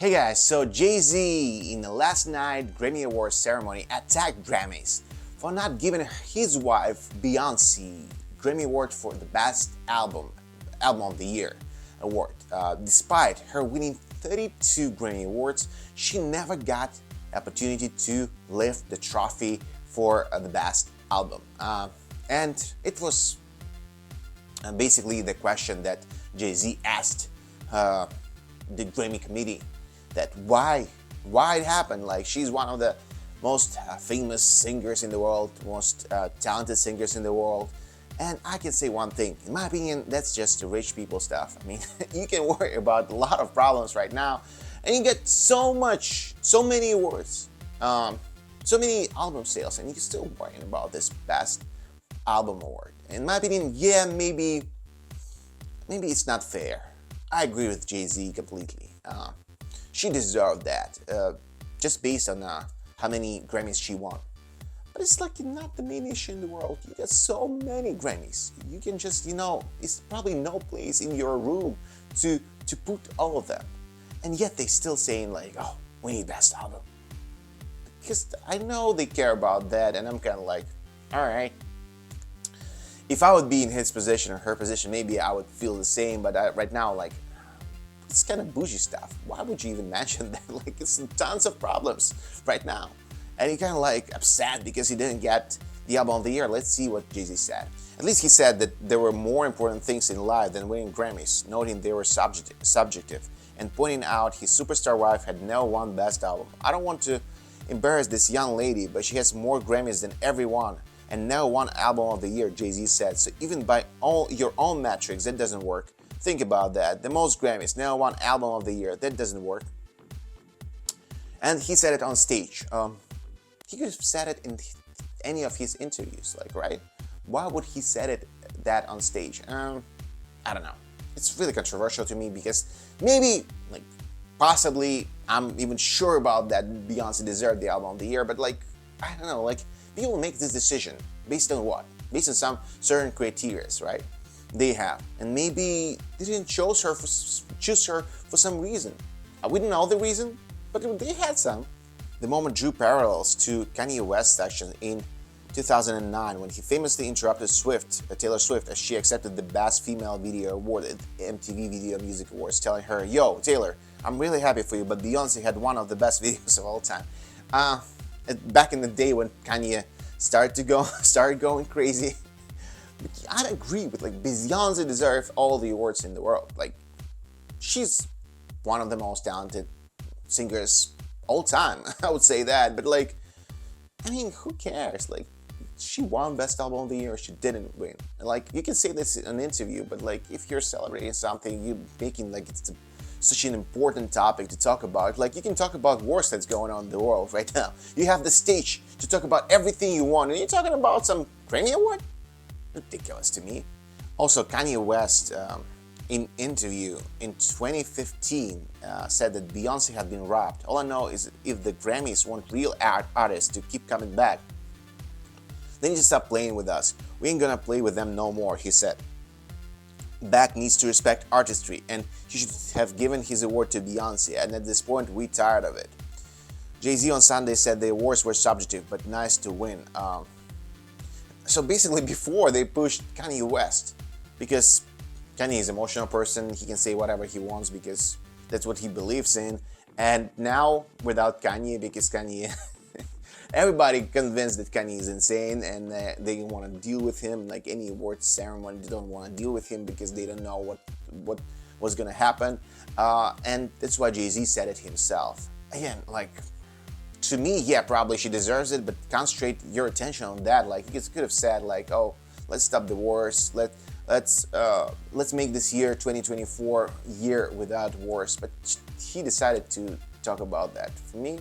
Hey guys, so Jay-Z in the last night Grammy Awards ceremony attacked Grammys for not giving his wife Beyonce Grammy Award for the Best Album of the Year award. Despite her winning 32 Grammy Awards, she never got the opportunity to lift the trophy for the Best Album. And it was basically the question that Jay-Z asked the Grammy committee, that why it happened. Like, she's one of the most famous singers in the world, most talented singers in the world, and I can say one thing, in my opinion, that's just the rich people stuff. I mean, you can worry about a lot of problems right now and you get so many awards, so many album sales, and you're still worrying about this Best Album award. In my opinion, yeah, maybe it's not fair. I agree with Jay-Z completely. She deserved that, just based on how many Grammys she won. But it's like not the main issue in the world. You get so many Grammys. You can just, it's probably no place in your room to put all of them. And yet they still saying like, oh, we need Best Album. Because I know they care about that, and I'm kind of like, all right. If I would be in his position or her position, maybe I would feel the same. But right now, like, it's kind of bougie stuff. Why would you even mention that? Like, it's tons of problems right now. And he kind of like upset because he didn't get the Album of the Year. Let's see what Jay-Z said. At least he said that there were more important things in life than winning Grammys, noting they were subjective, and pointing out his superstar wife had never won Best Album. I don't want to embarrass this young lady, but she has more Grammys than everyone and never won Album of the Year, Jay-Z said. So even by all your own metrics, that doesn't work. Think about that. The most Grammys, never won Album of the Year. That doesn't work. And he said it on stage. He could have said it in any of his interviews, like, right? Why would he said that on stage? I don't know. It's really controversial to me because maybe, like, possibly, I'm even sure about that Beyonce deserved the Album of the Year, but like, I don't know, like, people make this decision based on what? Based on some certain criteria, right? They have, and maybe they didn't choose her for some reason. We don't know the reason, but they had some. The moment drew parallels to Kanye West's action in 2009 when he famously interrupted Taylor Swift, as she accepted the Best Female Video Award at MTV Video Music Awards, telling her, "Yo, Taylor, I'm really happy for you, but Beyonce had one of the best videos of all time." Back in the day when Kanye started going crazy. I'd agree with, like, Beyonce deserves all the awards in the world. Like, she's one of the most talented singers all time. I would say that, but like, I mean, who cares? Like, she won Best Album of the Year, she didn't win. Like, you can say this in an interview, but like, if you're celebrating something, you're making like it's such an important topic to talk about. Like, you can talk about wars that's going on in the world right now. You have the stage to talk about everything you want, and you're talking about some Grammy Award? Ridiculous to me. Also, Kanye West, in interview in 2015, said that Beyonce had been robbed. All I know is if the Grammys want real artists to keep coming back, they need to stop playing with us. We ain't gonna play with them no more, he said. Beck needs to respect artistry, and he should have given his award to Beyonce, and at this point, we're tired of it. Jay-Z on Sunday said the awards were subjective, but nice to win. So basically, before they pushed Kanye West, because Kanye is an emotional person, he can say whatever he wants because that's what he believes in. And now, without Kanye, because Kanye, everybody convinced that Kanye is insane, and they don't want to deal with him. Like any awards ceremony, they don't want to deal with him because they don't know what was gonna happen. And that's why Jay-Z said it himself. Again, like, to me, yeah, probably she deserves it, but concentrate your attention on that. Like, he could have said, like, oh, let's stop the wars. Let's make this year 2024 year without wars. But he decided to talk about that. For me,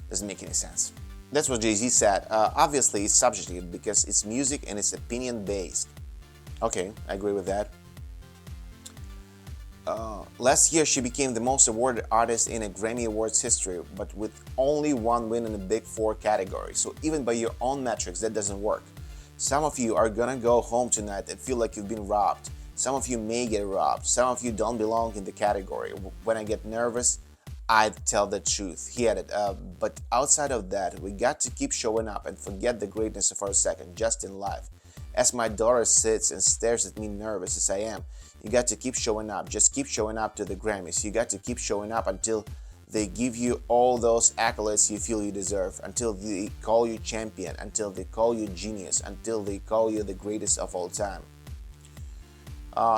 doesn't make any sense. That's what Jay-Z said. Obviously, it's subjective because it's music and it's opinion based. Okay, I agree with that. Last year, she became the most awarded artist in a Grammy Awards history, but with only one win in the Big Four category. So even by your own metrics, that doesn't work. Some of you are gonna go home tonight and feel like you've been robbed. Some of you may get robbed. Some of you don't belong in the category. When I get nervous, I tell the truth. He added, but outside of that, we got to keep showing up and forget the greatness for a second, just in life. As my daughter sits and stares at me nervous as I am, you got to keep showing up. Just keep showing up to the Grammys. You got to keep showing up until they give you all those accolades you feel you deserve, until they call you champion, until they call you genius, until they call you the greatest of all time.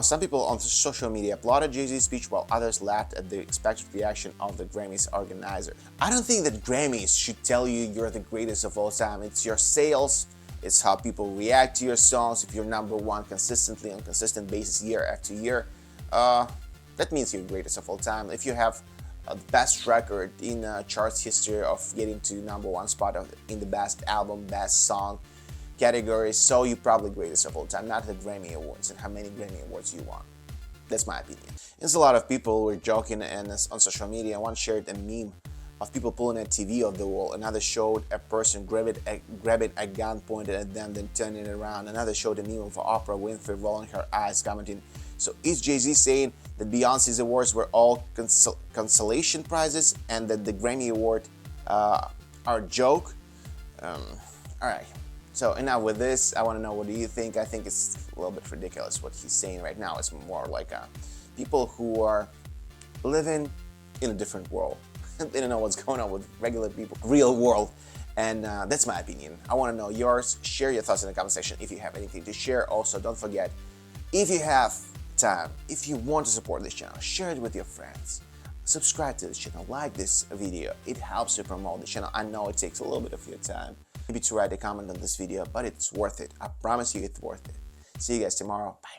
Some people on social media applauded Jay-Z's speech while others laughed at the expected reaction of the Grammys organizer. I don't think that Grammys should tell you you're the greatest of all time. It's your sales, it's how people react to your songs. If you're number one consistently on a consistent basis year after year, that means you're greatest of all time. If you have the best record in charts history of getting to number one spot in the best album, best song categories, so you're probably greatest of all time, not the Grammy Awards and how many Grammy Awards you won. That's my opinion. There's a lot of people were joking and on social media. One shared a meme of people pulling a TV off the wall. Another showed a person grab it a gun pointed at them, then turning it around. Another showed a meme of Oprah Winfrey rolling her eyes, commenting, "So is Jay-Z saying that Beyonce's awards were all consolation prizes and that the Grammy Award are a joke?" Alright. So enough with this. I want to know, what do you think? I think it's a little bit ridiculous what he's saying right now. It's more like people who are living in a different world. They don't know what's going on with regular people, real world. And that's my opinion. I want to know yours. Share your thoughts in the comment section if you have anything to share. Also, don't forget, if you have time, if you want to support this channel, share it with your friends. Subscribe to this channel, like this video. It helps to promote the channel. I know it takes a little bit of your time maybe to write a comment on this video, but it's worth it. I promise you it's worth it. See you guys tomorrow. Bye.